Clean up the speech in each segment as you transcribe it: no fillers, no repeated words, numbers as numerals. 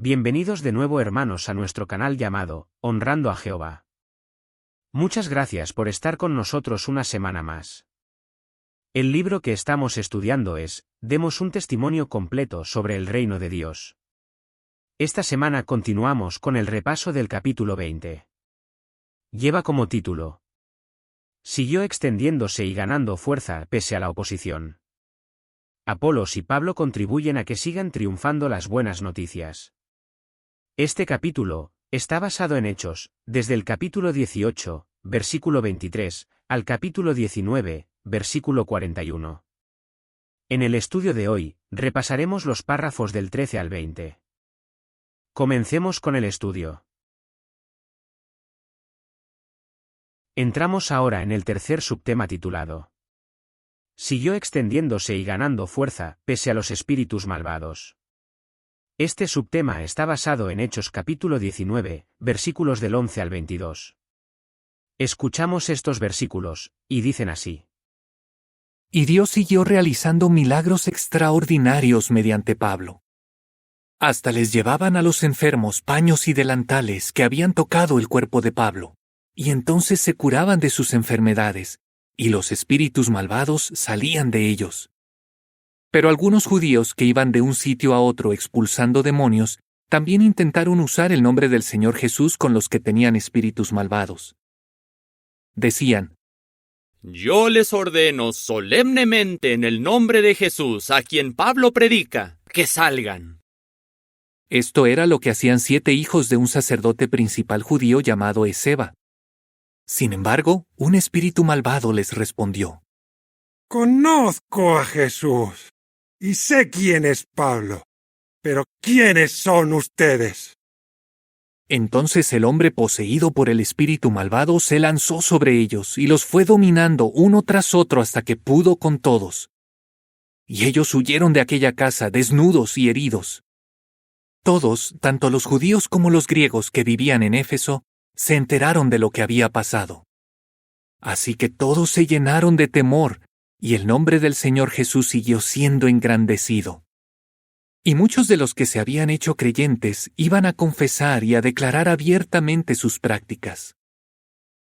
Bienvenidos de nuevo hermanos a nuestro canal llamado, Honrando a Jehová. Muchas gracias por estar con nosotros una semana más. El libro que estamos estudiando es, Demos un testimonio completo sobre el reino de Dios. Esta semana continuamos con el repaso del capítulo 20. Lleva como título: Siguió extendiéndose y ganando fuerza pese a la oposición. Apolos y Pablo contribuyen a que sigan triunfando las buenas noticias. Este capítulo está basado en Hechos, desde el capítulo 18, versículo 23, al capítulo 19, versículo 41. En el estudio de hoy, repasaremos los párrafos del 13 al 20. Comencemos con el estudio. Entramos ahora en el tercer subtema titulado: Siguió extendiéndose y ganando fuerza, pese a los espíritus malvados. Este subtema está basado en Hechos capítulo 19, versículos del 11 al 22. Escuchamos estos versículos, y dicen así. Y Dios siguió realizando milagros extraordinarios mediante Pablo. Hasta les llevaban a los enfermos paños y delantales que habían tocado el cuerpo de Pablo, y entonces se curaban de sus enfermedades, y los espíritus malvados salían de ellos. Pero algunos judíos que iban de un sitio a otro expulsando demonios, también intentaron usar el nombre del Señor Jesús con los que tenían espíritus malvados. Decían: Yo les ordeno solemnemente en el nombre de Jesús, a quien Pablo predica, que salgan. Esto era lo que hacían 7 hijos de un sacerdote principal judío llamado Esceva. Sin embargo, un espíritu malvado les respondió: Conozco a Jesús, y sé quién es Pablo, pero ¿quiénes son ustedes? Entonces el hombre poseído por el espíritu malvado se lanzó sobre ellos y los fue dominando uno tras otro hasta que pudo con todos. Y ellos huyeron de aquella casa desnudos y heridos. Todos, tanto los judíos como los griegos que vivían en Éfeso, se enteraron de lo que había pasado. Así que todos se llenaron de temor, y el nombre del Señor Jesús siguió siendo engrandecido. Y muchos de los que se habían hecho creyentes iban a confesar y a declarar abiertamente sus prácticas.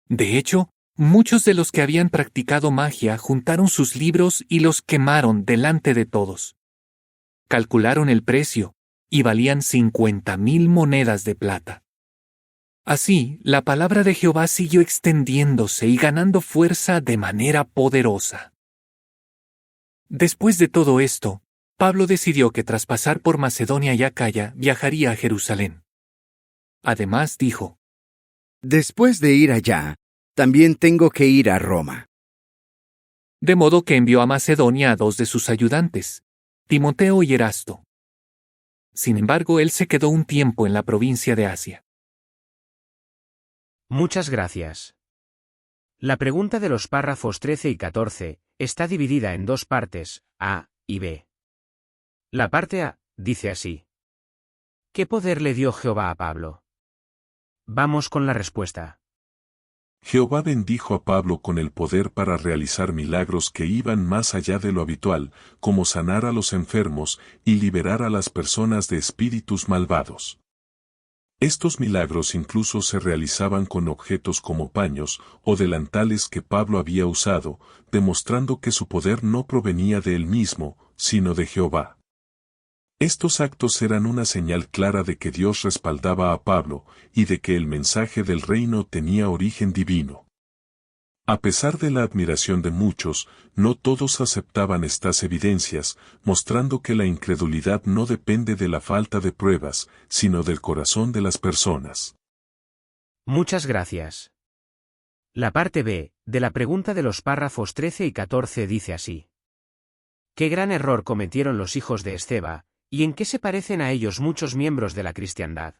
De hecho, muchos de los que habían practicado magia juntaron sus libros y los quemaron delante de todos. Calcularon el precio, y valían 50,000 monedas de plata. Así, la palabra de Jehová siguió extendiéndose y ganando fuerza de manera poderosa. Después de todo esto, Pablo decidió que tras pasar por Macedonia y Acaya viajaría a Jerusalén. Además dijo: Después de ir allá, también tengo que ir a Roma. De modo que envió a Macedonia a 2 de sus ayudantes, Timoteo y Erasto. Sin embargo, él se quedó un tiempo en la provincia de Asia. Muchas gracias. La pregunta de los párrafos 13 y 14 está dividida en 2 partes, A y B. La parte A dice así: ¿Qué poder le dio Jehová a Pablo? Vamos con la respuesta. Jehová bendijo a Pablo con el poder para realizar milagros que iban más allá de lo habitual, como sanar a los enfermos y liberar a las personas de espíritus malvados. Estos milagros incluso se realizaban con objetos como paños o delantales que Pablo había usado, demostrando que su poder no provenía de él mismo, sino de Jehová. Estos actos eran una señal clara de que Dios respaldaba a Pablo y de que el mensaje del reino tenía origen divino. A pesar de la admiración de muchos, no todos aceptaban estas evidencias, mostrando que la incredulidad no depende de la falta de pruebas, sino del corazón de las personas. Muchas gracias. La parte B de la pregunta de los párrafos 13 y 14 dice así: ¿Qué gran error cometieron los hijos de Esceva, y en qué se parecen a ellos muchos miembros de la cristiandad?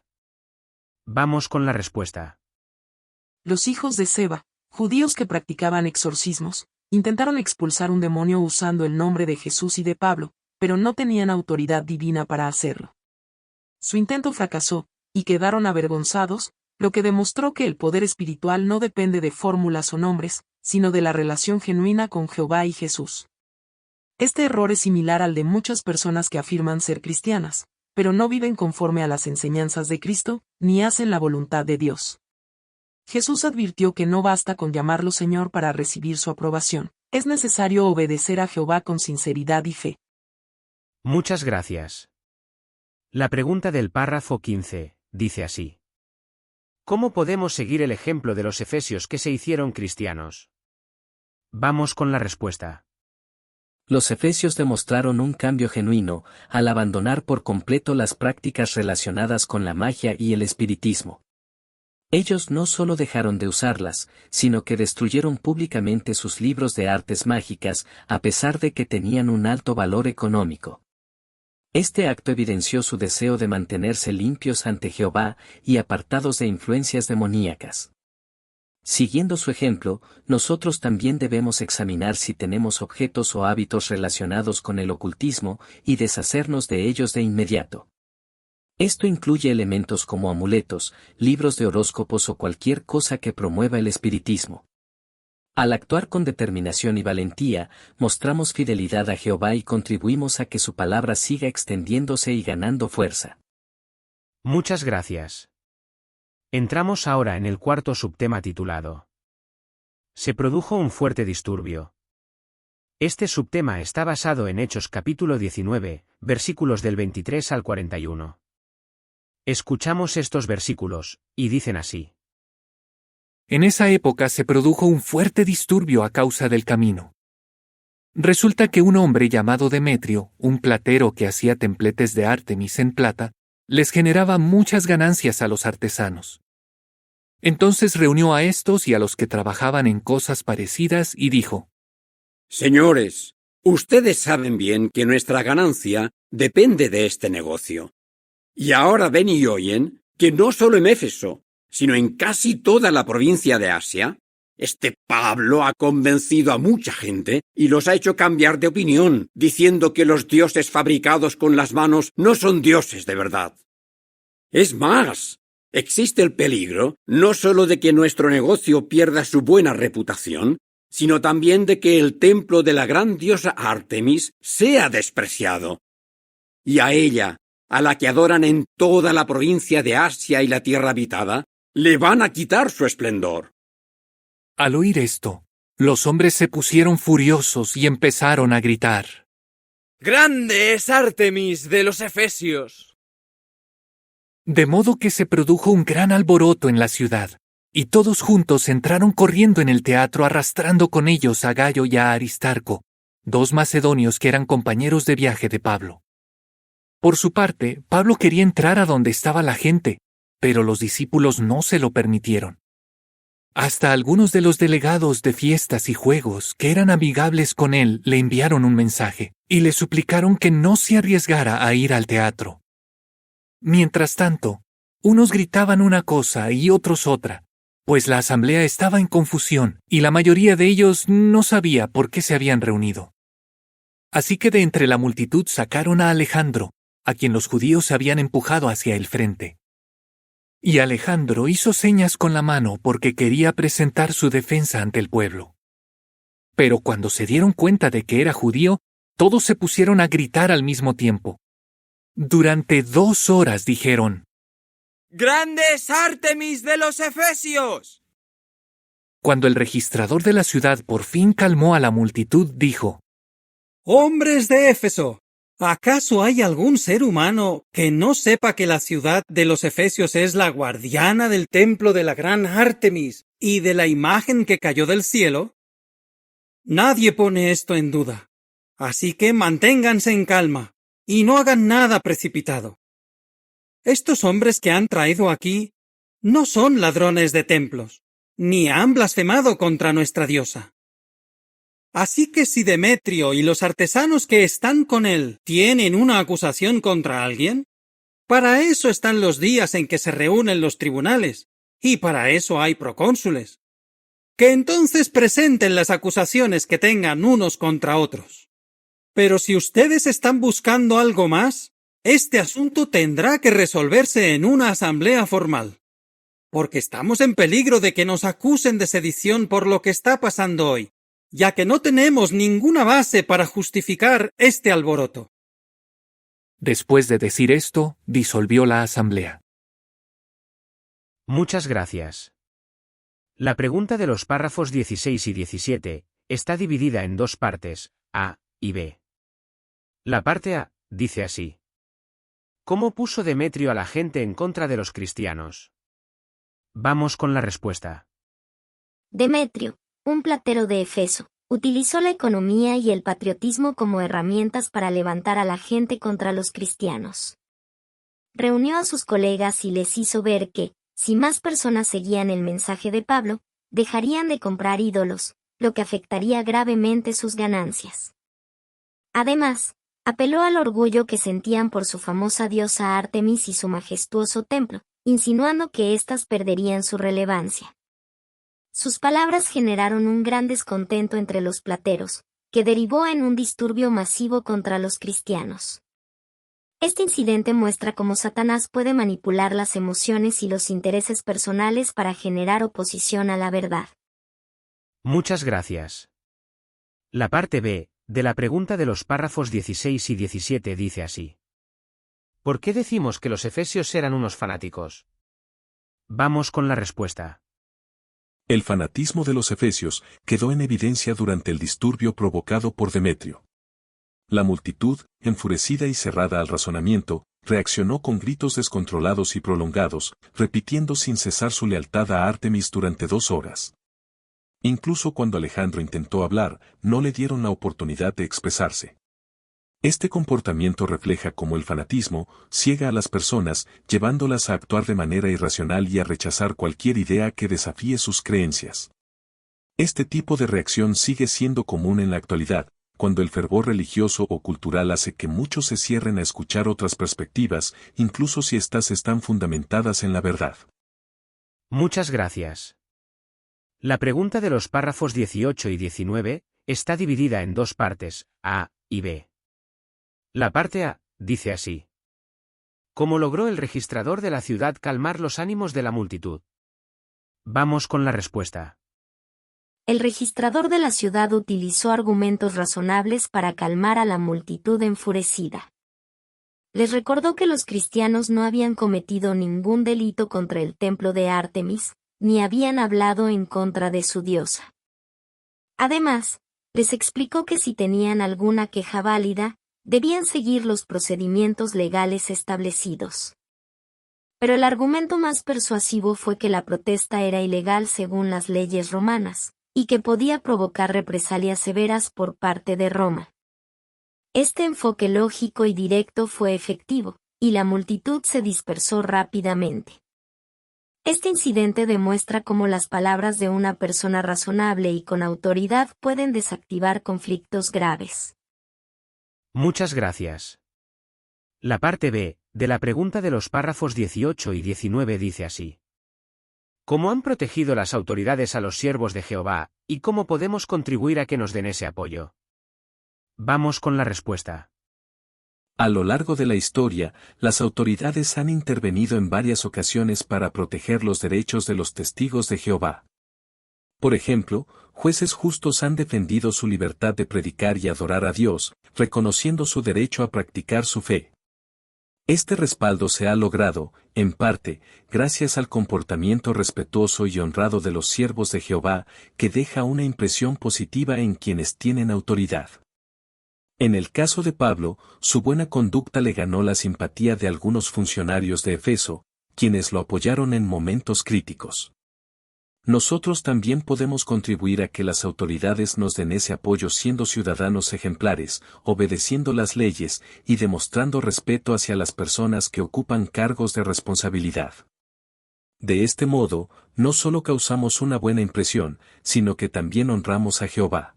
Vamos con la respuesta. Los hijos de Esceva, judíos que practicaban exorcismos, intentaron expulsar un demonio usando el nombre de Jesús y de Pablo, pero no tenían autoridad divina para hacerlo. Su intento fracasó, y quedaron avergonzados, lo que demostró que el poder espiritual no depende de fórmulas o nombres, sino de la relación genuina con Jehová y Jesús. Este error es similar al de muchas personas que afirman ser cristianas, pero no viven conforme a las enseñanzas de Cristo, ni hacen la voluntad de Dios. Jesús advirtió que no basta con llamarlo Señor para recibir su aprobación, es necesario obedecer a Jehová con sinceridad y fe. Muchas gracias. La pregunta del párrafo 15, dice así. ¿Cómo podemos seguir el ejemplo de los efesios que se hicieron cristianos? Vamos con la respuesta. Los efesios demostraron un cambio genuino, al abandonar por completo las prácticas relacionadas con la magia y el espiritismo. Ellos no solo dejaron de usarlas, sino que destruyeron públicamente sus libros de artes mágicas, a pesar de que tenían un alto valor económico. Este acto evidenció su deseo de mantenerse limpios ante Jehová y apartados de influencias demoníacas. Siguiendo su ejemplo, nosotros también debemos examinar si tenemos objetos o hábitos relacionados con el ocultismo y deshacernos de ellos de inmediato. Esto incluye elementos como amuletos, libros de horóscopos o cualquier cosa que promueva el espiritismo. Al actuar con determinación y valentía, mostramos fidelidad a Jehová y contribuimos a que su palabra siga extendiéndose y ganando fuerza. Muchas gracias. Entramos ahora en el cuarto subtema titulado. Se produjo un fuerte disturbio. Este subtema está basado en Hechos capítulo 19, versículos del 23 al 41. Escuchamos estos versículos, y dicen así. En esa época se produjo un fuerte disturbio a causa del camino. Resulta que un hombre llamado Demetrio, un platero que hacía templetes de Ártemis en plata, les generaba muchas ganancias a los artesanos. Entonces reunió a estos y a los que trabajaban en cosas parecidas y dijo: Señores, ustedes saben bien que nuestra ganancia depende de este negocio. Y ahora ven y oyen que no solo en Éfeso, sino en casi toda la provincia de Asia, este Pablo ha convencido a mucha gente y los ha hecho cambiar de opinión, diciendo que los dioses fabricados con las manos no son dioses de verdad. Es más, existe el peligro no solo de que nuestro negocio pierda su buena reputación, sino también de que el templo de la gran diosa Ártemis sea despreciado. Y a ella, a la que adoran en toda la provincia de Asia y la tierra habitada, le van a quitar su esplendor. Al oír esto, los hombres se pusieron furiosos y empezaron a gritar: ¡Grande es Ártemis de los Efesios! De modo que se produjo un gran alboroto en la ciudad, y todos juntos entraron corriendo en el teatro arrastrando con ellos a Gayo y a Aristarco, dos macedonios que eran compañeros de viaje de Pablo. Por su parte, Pablo quería entrar a donde estaba la gente, pero los discípulos no se lo permitieron. Hasta algunos de los delegados de fiestas y juegos que eran amigables con él le enviaron un mensaje y le suplicaron que no se arriesgara a ir al teatro. Mientras tanto, unos gritaban una cosa y otros otra, pues la asamblea estaba en confusión y la mayoría de ellos no sabía por qué se habían reunido. Así que de entre la multitud sacaron a Alejandro, a quien los judíos habían empujado hacia el frente. Y Alejandro hizo señas con la mano porque quería presentar su defensa ante el pueblo. Pero cuando se dieron cuenta de que era judío, todos se pusieron a gritar al mismo tiempo. Durante 2 horas dijeron: ¡Grande es Ártemis de los Efesios! Cuando el registrador de la ciudad por fin calmó a la multitud, dijo: Hombres de Éfeso, ¿acaso hay algún ser humano que no sepa que la ciudad de los Efesios es la guardiana del templo de la gran Ártemis y de la imagen que cayó del cielo? Nadie pone esto en duda, así que manténganse en calma y no hagan nada precipitado. Estos hombres que han traído aquí no son ladrones de templos, ni han blasfemado contra nuestra diosa. Así que si Demetrio y los artesanos que están con él tienen una acusación contra alguien, para eso están los días en que se reúnen los tribunales, y para eso hay procónsules. Que entonces presenten las acusaciones que tengan unos contra otros. Pero si ustedes están buscando algo más, este asunto tendrá que resolverse en una asamblea formal, porque estamos en peligro de que nos acusen de sedición por lo que está pasando hoy, ya que no tenemos ninguna base para justificar este alboroto. Después de decir esto, disolvió la asamblea. Muchas gracias. La pregunta de los párrafos 16 y 17 está dividida en dos partes, A y B. La parte A dice así: ¿cómo puso Demetrio a la gente en contra de los cristianos? Vamos con la respuesta. Demetrio, un platero de Efeso, utilizó la economía y el patriotismo como herramientas para levantar a la gente contra los cristianos. Reunió a sus colegas y les hizo ver que, si más personas seguían el mensaje de Pablo, dejarían de comprar ídolos, lo que afectaría gravemente sus ganancias. Además, apeló al orgullo que sentían por su famosa diosa Artemis y su majestuoso templo, insinuando que éstas perderían su relevancia. Sus palabras generaron un gran descontento entre los plateros, que derivó en un disturbio masivo contra los cristianos. Este incidente muestra cómo Satanás puede manipular las emociones y los intereses personales para generar oposición a la verdad. Muchas gracias. La parte B de la pregunta de los párrafos 16 y 17 dice así: ¿por qué decimos que los efesios eran unos fanáticos? Vamos con la respuesta. El fanatismo de los efesios quedó en evidencia durante el disturbio provocado por Demetrio. La multitud, enfurecida y cerrada al razonamiento, reaccionó con gritos descontrolados y prolongados, repitiendo sin cesar su lealtad a Artemis durante 2 horas. Incluso cuando Alejandro intentó hablar, no le dieron la oportunidad de expresarse. Este comportamiento refleja cómo el fanatismo ciega a las personas, llevándolas a actuar de manera irracional y a rechazar cualquier idea que desafíe sus creencias. Este tipo de reacción sigue siendo común en la actualidad, cuando el fervor religioso o cultural hace que muchos se cierren a escuchar otras perspectivas, incluso si éstas están fundamentadas en la verdad. Muchas gracias. La pregunta de los párrafos 18 y 19 está dividida en dos partes, A y B. La parte A dice así: ¿cómo logró el registrador de la ciudad calmar los ánimos de la multitud? Vamos con la respuesta. El registrador de la ciudad utilizó argumentos razonables para calmar a la multitud enfurecida. Les recordó que los cristianos no habían cometido ningún delito contra el templo de Artemis, ni habían hablado en contra de su diosa. Además, les explicó que si tenían alguna queja válida, debían seguir los procedimientos legales establecidos. Pero el argumento más persuasivo fue que la protesta era ilegal según las leyes romanas, y que podía provocar represalias severas por parte de Roma. Este enfoque lógico y directo fue efectivo, y la multitud se dispersó rápidamente. Este incidente demuestra cómo las palabras de una persona razonable y con autoridad pueden desactivar conflictos graves. Muchas gracias. La parte B de la pregunta de los párrafos 18 y 19 dice así: ¿cómo han protegido las autoridades a los siervos de Jehová, y cómo podemos contribuir a que nos den ese apoyo? Vamos con la respuesta. A lo largo de la historia, las autoridades han intervenido en varias ocasiones para proteger los derechos de los testigos de Jehová. Por ejemplo, jueces justos han defendido su libertad de predicar y adorar a Dios, reconociendo su derecho a practicar su fe. Este respaldo se ha logrado, en parte, gracias al comportamiento respetuoso y honrado de los siervos de Jehová, que deja una impresión positiva en quienes tienen autoridad. En el caso de Pablo, su buena conducta le ganó la simpatía de algunos funcionarios de Efeso, quienes lo apoyaron en momentos críticos. Nosotros también podemos contribuir a que las autoridades nos den ese apoyo siendo ciudadanos ejemplares, obedeciendo las leyes y demostrando respeto hacia las personas que ocupan cargos de responsabilidad. De este modo, no solo causamos una buena impresión, sino que también honramos a Jehová.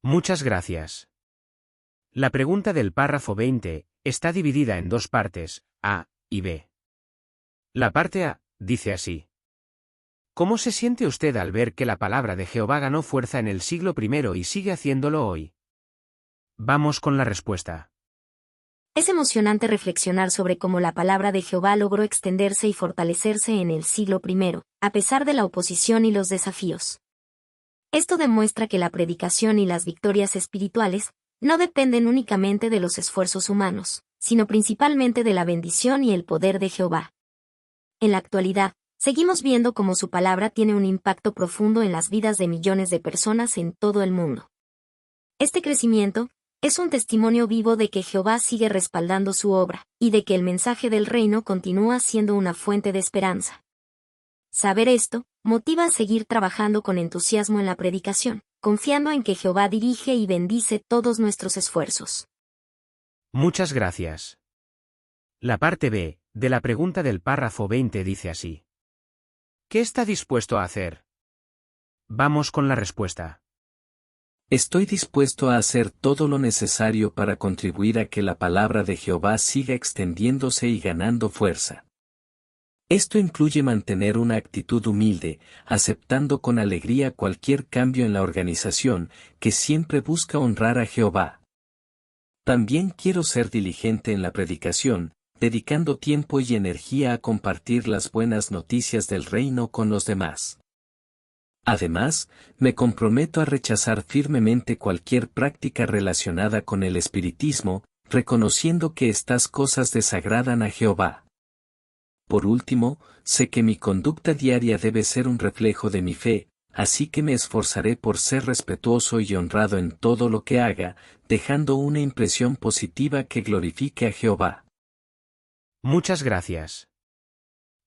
Muchas gracias. La pregunta del párrafo 20 está dividida en dos partes, A y B. La parte A dice así: ¿cómo se siente usted al ver que la palabra de Jehová ganó fuerza en el siglo I y sigue haciéndolo hoy? Vamos con la respuesta. Es emocionante reflexionar sobre cómo la palabra de Jehová logró extenderse y fortalecerse en el siglo I, a pesar de la oposición y los desafíos. Esto demuestra que la predicación y las victorias espirituales no dependen únicamente de los esfuerzos humanos, sino principalmente de la bendición y el poder de Jehová. En la actualidad, seguimos viendo cómo su palabra tiene un impacto profundo en las vidas de millones de personas en todo el mundo. Este crecimiento es un testimonio vivo de que Jehová sigue respaldando su obra, y de que el mensaje del reino continúa siendo una fuente de esperanza. Saber esto motiva a seguir trabajando con entusiasmo en la predicación, confiando en que Jehová dirige y bendice todos nuestros esfuerzos. Muchas gracias. La parte B, de la pregunta del párrafo 20 dice así. ¿Qué está dispuesto a hacer? Vamos con la respuesta. Estoy dispuesto a hacer todo lo necesario para contribuir a que la palabra de Jehová siga extendiéndose y ganando fuerza. Esto incluye mantener una actitud humilde, aceptando con alegría cualquier cambio en la organización, que siempre busca honrar a Jehová. También quiero ser diligente en la predicación, dedicando tiempo y energía a compartir las buenas noticias del reino con los demás. Además, me comprometo a rechazar firmemente cualquier práctica relacionada con el espiritismo, reconociendo que estas cosas desagradan a Jehová. Por último, sé que mi conducta diaria debe ser un reflejo de mi fe, así que me esforzaré por ser respetuoso y honrado en todo lo que haga, dejando una impresión positiva que glorifique a Jehová. Muchas gracias.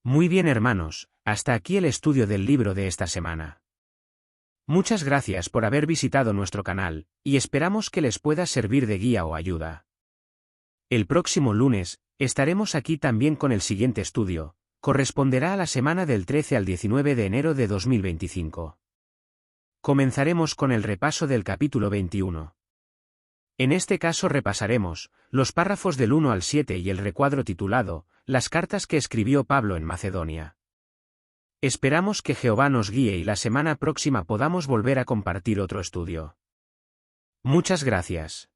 Muy bien, hermanos, hasta aquí el estudio del libro de esta semana. Muchas gracias por haber visitado nuestro canal, y esperamos que les pueda servir de guía o ayuda. El próximo lunes, estaremos aquí también con el siguiente estudio, corresponderá a la semana del 13 al 19 de enero de 2025. Comenzaremos con el repaso del capítulo 21. En este caso repasaremos los párrafos del 1 al 7 y el recuadro titulado, Las cartas que escribió Pablo en Macedonia. Esperamos que Jehová nos guíe y la semana próxima podamos volver a compartir otro estudio. Muchas gracias.